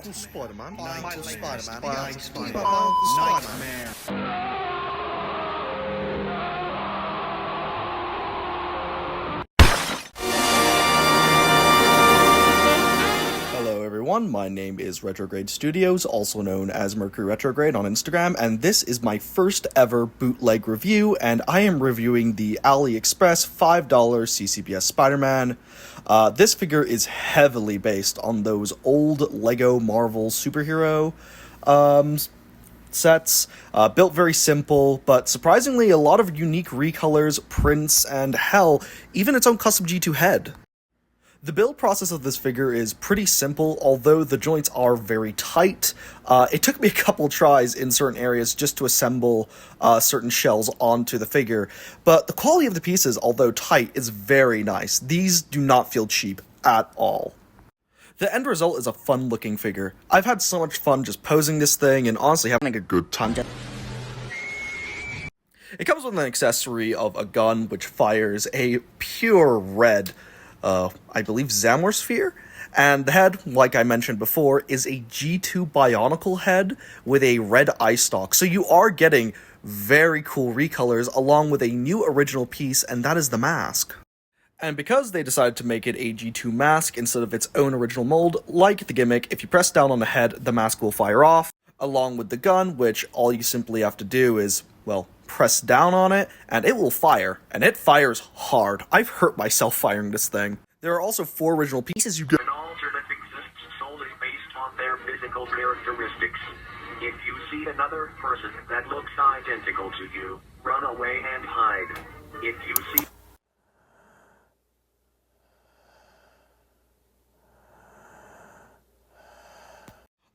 Bionicle Spider-Man. Bionicle Spider-Man. Bionicle Spider-Man. Hello everyone, my name is Retrograde Studios, also known as Mercury Retrograde on Instagram, and this is my first ever bootleg review, and I am reviewing the AliExpress $5 CCBS Spider-Man. This figure is heavily based on those old LEGO Marvel superhero sets, built very simple, but surprisingly a lot of unique recolors, prints, and hell, even its own custom G2 head. The build process of this figure is pretty simple, although the joints are very tight. It took me a couple tries in certain areas just to assemble certain shells onto the figure, but the quality of the pieces, although tight, is very nice. These do not feel cheap at all. The end result is a fun-looking figure. I've had so much fun just posing this thing and honestly having a good time. It comes with an accessory of a gun which fires a pure red I believe Zamor Sphere, and the head, like I mentioned before, is a G2 Bionicle head with a red eye stalk, so you are getting very cool recolors along with a new original piece, and that is the mask. And because they decided to make it a G2 mask instead of its own original mold, like the gimmick, if you press down on the head, the mask will fire off, along with the gun, which all you simply have to do is, well, press down on it, and it will fire, and it fires hard. I've hurt myself firing this thing. There are also 4 original pieces you get. An alternate exists solely based on their physical characteristics. If you see another person that looks identical to you, run away and hide. If you see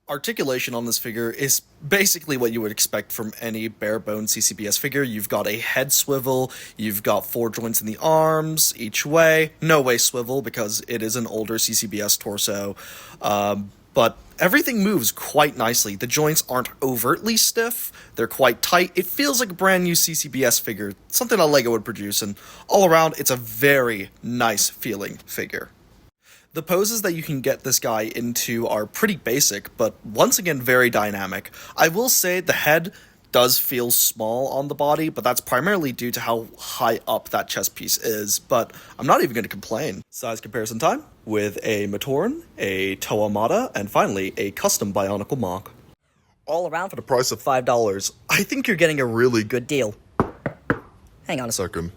Articulation on this figure is basically what you would expect from any bare-bones CCBS figure. You've got a head swivel, you've got 4 joints in the arms, each way. No way swivel, because it is an older CCBS torso. But everything moves quite nicely. The joints aren't overtly stiff, they're quite tight. It feels like a brand new CCBS figure, something that LEGO would produce, and all around, it's a very nice feeling figure. The poses that you can get this guy into are pretty basic, but once again very dynamic. I will say the head does feel small on the body, but that's primarily due to how high up that chest piece is, but I'm not even going to complain. Size comparison time, with a Matoran, a Toamata, and finally a custom Bionicle mock. All around for the price of $5, I think you're getting a really good deal. Hang on a second.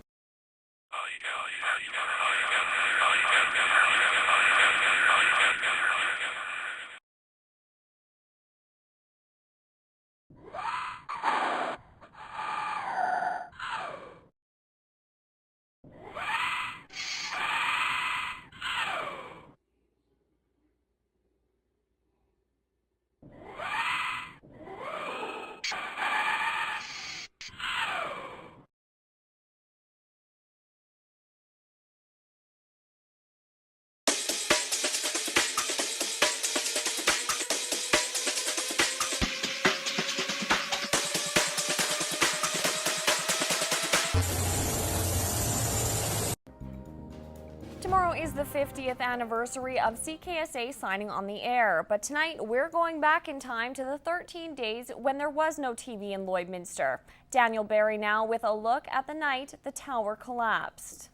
Tomorrow is the 50th anniversary of CKSA signing on the air, but tonight we're going back in time to the 13 days when there was no TV in Lloydminster. Daniel Barry now with a look at the night the tower collapsed.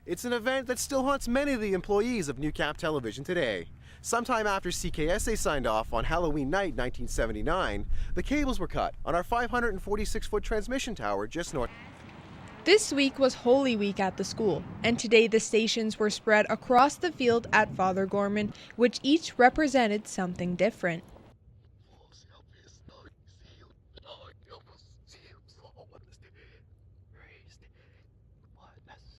It's an event that still haunts many of the employees of Newcap Television today. Sometime after CKSA signed off on Halloween night 1979, the cables were cut on our 546-foot transmission tower just north. This week was Holy Week at the school, and today the stations were spread across the field at Father Gorman, which each represented something different.